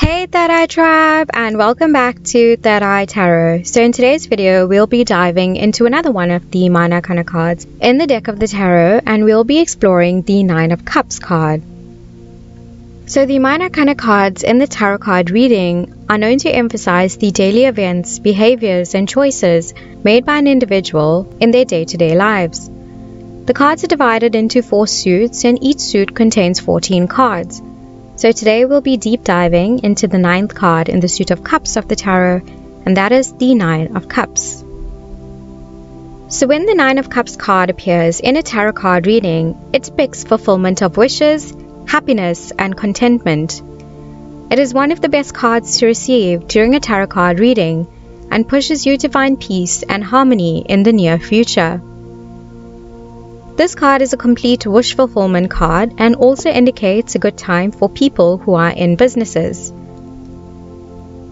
Hey Third Eye Tribe, and welcome back to Third Eye Tarot. So in today's video, we'll be diving into another one of the Minor Arcana cards in the deck of the tarot, and we'll be exploring the Nine of Cups card. So the Minor Arcana cards in the tarot card reading are known to emphasize the daily events, behaviors, and choices made by an individual in their day-to-day lives. The cards are divided into 4 suits, and each suit contains 14 cards. So today we'll be deep diving into the 9th card in the suit of cups of the tarot, and that is the 9 of Cups. So when the 9 of Cups card appears in a tarot card reading, it depicts fulfillment of wishes, happiness, and contentment. It is one of the best cards to receive during a tarot card reading and pushes you to find peace and harmony in the near future. This card is a complete wish fulfillment card and also indicates a good time for people who are in businesses.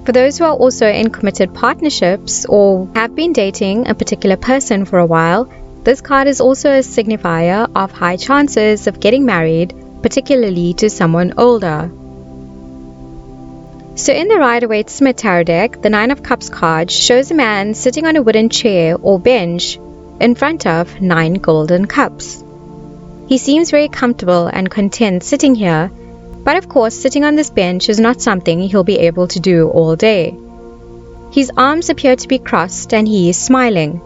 For those who are also in committed partnerships or have been dating a particular person for a while, this card is also a signifier of high chances of getting married, particularly to someone older. So in the Rider-Waite-Smith tarot deck, the 9 of Cups card shows a man sitting on a wooden chair or bench in front of 9 golden cups. He seems very comfortable and content sitting here, but of course sitting on this bench is not something he'll be able to do all day. His arms appear to be crossed and he is smiling,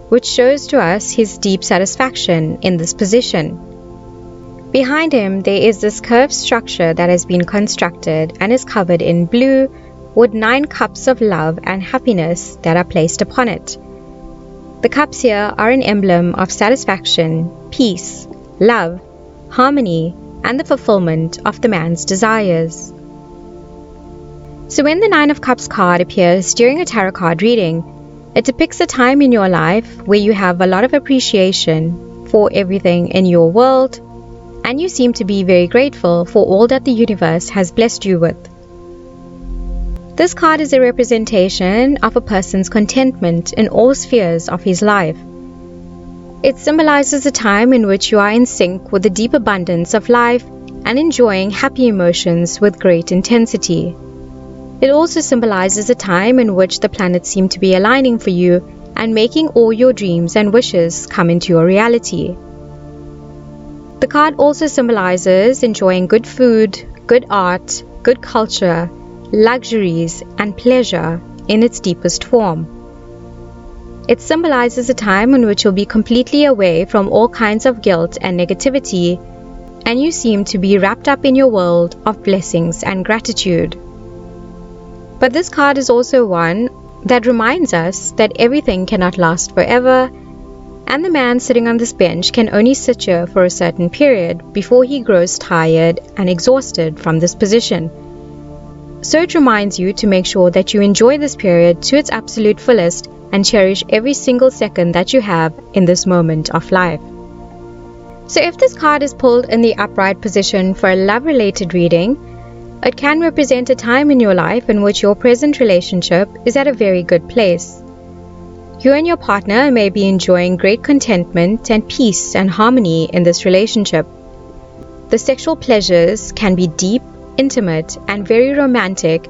which shows to us his deep satisfaction in this position. Behind him there is this curved structure that has been constructed and is covered in blue with 9 cups of love and happiness that are placed upon it. The cups here are an emblem of satisfaction, peace, love, harmony, and the fulfillment of the man's desires. So when the 9 of Cups card appears during a tarot card reading, it depicts a time in your life where you have a lot of appreciation for everything in your world, and you seem to be very grateful for all that the universe has blessed you with. This card is a representation of a person's contentment in all spheres of his life. It symbolizes a time in which you are in sync with the deep abundance of life and enjoying happy emotions with great intensity. It also symbolizes a time in which the planets seem to be aligning for you and making all your dreams and wishes come into your reality. The card also symbolizes enjoying good food, good art, good culture, luxuries, and pleasure in its deepest form. It symbolizes a time in which you'll be completely away from all kinds of guilt and negativity, and you seem to be wrapped up in your world of blessings and gratitude. But this card is also one that reminds us that everything cannot last forever, and the man sitting on this bench can only sit here for a certain period before he grows tired and exhausted from this position. So it reminds you to make sure that you enjoy this period to its absolute fullest and cherish every single second that you have in this moment of life. So if this card is pulled in the upright position for a love-related reading, it can represent a time in your life in which your present relationship is at a very good place. You and your partner may be enjoying great contentment and peace and harmony in this relationship. The sexual pleasures can be deep, intimate, and very romantic,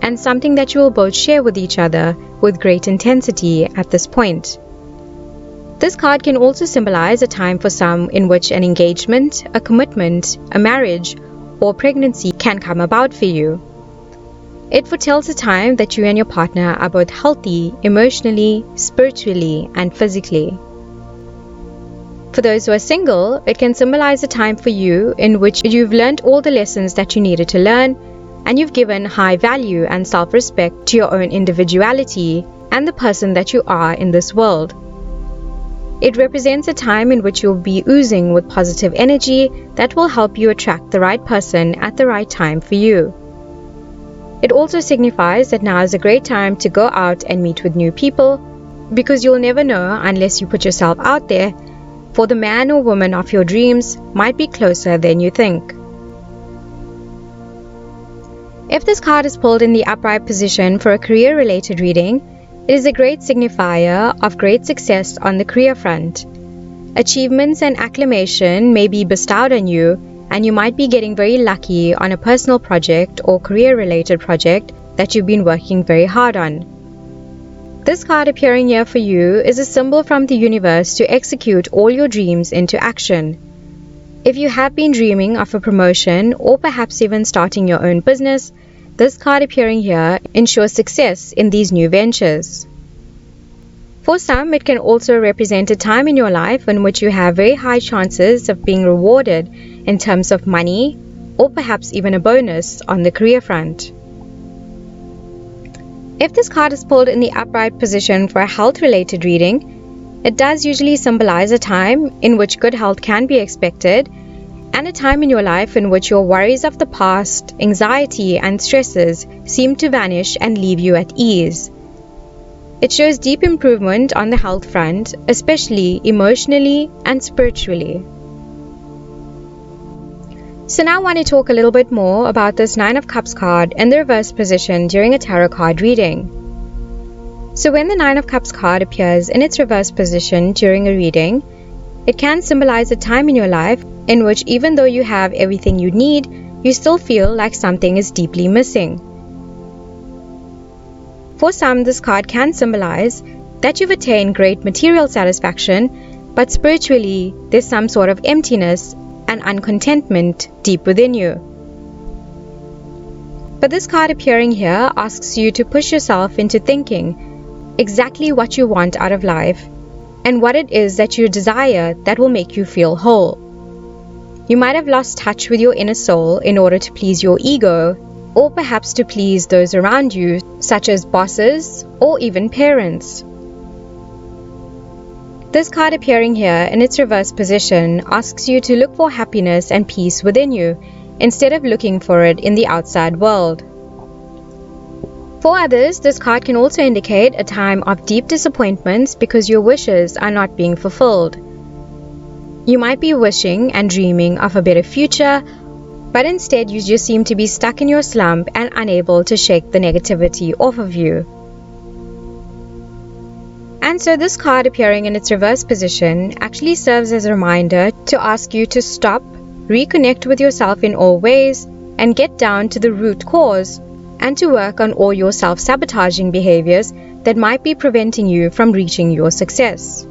and something that you will both share with each other with great intensity at this point. This card can also symbolize a time for some in which an engagement, a commitment, a marriage, or pregnancy can come about for you. It foretells a time that you and your partner are both healthy emotionally, spiritually, and physically. For those who are single, it can symbolize a time for you in which you've learned all the lessons that you needed to learn, and you've given high value and self-respect to your own individuality and the person that you are in this world. It represents a time in which you'll be oozing with positive energy that will help you attract the right person at the right time for you. It also signifies that now is a great time to go out and meet with new people, because you'll never know unless you put yourself out there, for the man or woman of your dreams might be closer than you think. If this card is pulled in the upright position for a career-related reading, it is a great signifier of great success on the career front. Achievements and acclamation may be bestowed on you, and you might be getting very lucky on a personal project or career-related project that you've been working very hard on. This card appearing here for you is a symbol from the universe to execute all your dreams into action. If you have been dreaming of a promotion or perhaps even starting your own business, this card appearing here ensures success in these new ventures. For some, it can also represent a time in your life in which you have very high chances of being rewarded in terms of money or perhaps even a bonus on the career front. If this card is pulled in the upright position for a health-related reading, it does usually symbolize a time in which good health can be expected and a time in your life in which your worries of the past, anxiety and stresses seem to vanish and leave you at ease. It shows deep improvement on the health front, especially emotionally and spiritually. So now I want to talk a little bit more about this Nine of Cups card in the reverse position during a tarot card reading. So when the Nine of Cups card appears in its reverse position during a reading, it can symbolize a time in your life in which even though you have everything you need, you still feel like something is deeply missing. For some, this card can symbolize that you've attained great material satisfaction, but spiritually there's some sort of emptiness and uncontentment deep within you. But this card appearing here asks you to push yourself into thinking exactly what you want out of life and what it is that you desire that will make you feel whole. You might have lost touch with your inner soul in order to please your ego, or perhaps to please those around you, such as bosses or even parents. This card appearing here in its reverse position asks you to look for happiness and peace within you, instead of looking for it in the outside world. For others, this card can also indicate a time of deep disappointments because your wishes are not being fulfilled. You might be wishing and dreaming of a better future, but instead you just seem to be stuck in your slump and unable to shake the negativity off of you. And so this card appearing in its reverse position actually serves as a reminder to ask you to stop, reconnect with yourself in all ways, and get down to the root cause, and to work on all your self-sabotaging behaviors that might be preventing you from reaching your success.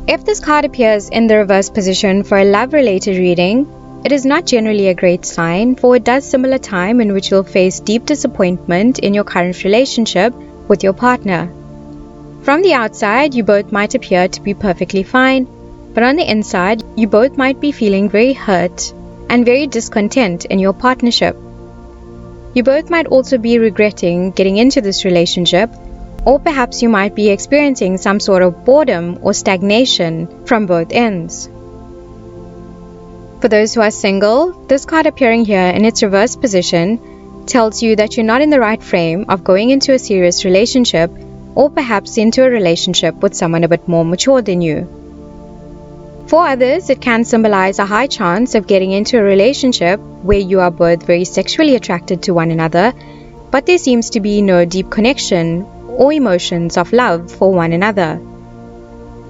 If this card appears in the reverse position for a love-related reading, it is not generally a great sign, for it does symbol a time in which you'll face deep disappointment in your current relationship with your partner. From the outside, you both might appear to be perfectly fine, but on the inside, you both might be feeling very hurt and very discontent in your partnership. You both might also be regretting getting into this relationship, or perhaps you might be experiencing some sort of boredom or stagnation from both ends. For those who are single, this card appearing here in its reverse position tells you that you're not in the right frame of going into a serious relationship, or perhaps into a relationship with someone a bit more mature than you. For others, it can symbolize a high chance of getting into a relationship where you are both very sexually attracted to one another, but there seems to be no deep connection or emotions of love for one another.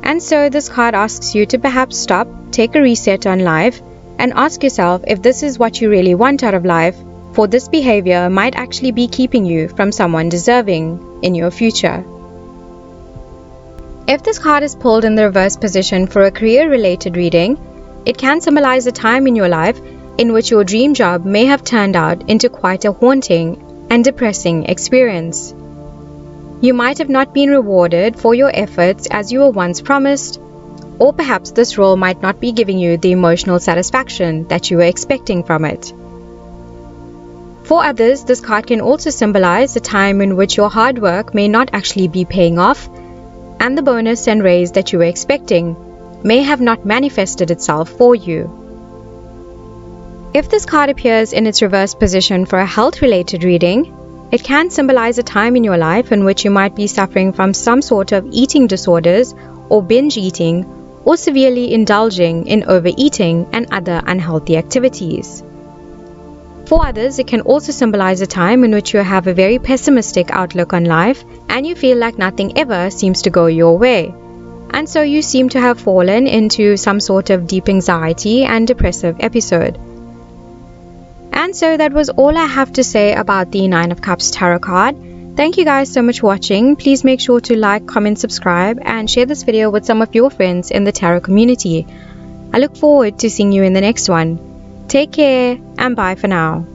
And so this card asks you to perhaps stop, take a reset on life, and ask yourself if this is what you really want out of life, for this behavior might actually be keeping you from someone deserving in your future. If this card is pulled in the reverse position for a career-related reading, it can symbolize a time in your life in which your dream job may have turned out into quite a haunting and depressing experience. You might have not been rewarded for your efforts as you were once promised, or perhaps this role might not be giving you the emotional satisfaction that you were expecting from it. For others, this card can also symbolize a time in which your hard work may not actually be paying off, and the bonus and raise that you were expecting may have not manifested itself for you. If this card appears in its reverse position for a health-related reading, it can symbolize a time in your life in which you might be suffering from some sort of eating disorders or binge eating, or severely indulging in overeating and other unhealthy activities. For others, it can also symbolize a time in which you have a very pessimistic outlook on life and you feel like nothing ever seems to go your way. and so you seem to have fallen into some sort of deep anxiety and depressive episode. And so that was all I have to say about the Nine of Cups tarot card. Thank you guys so much for watching. Please make sure to like, comment, subscribe, and share this video with some of your friends in the tarot community. I look forward to seeing you in the next one. Take care and bye for now.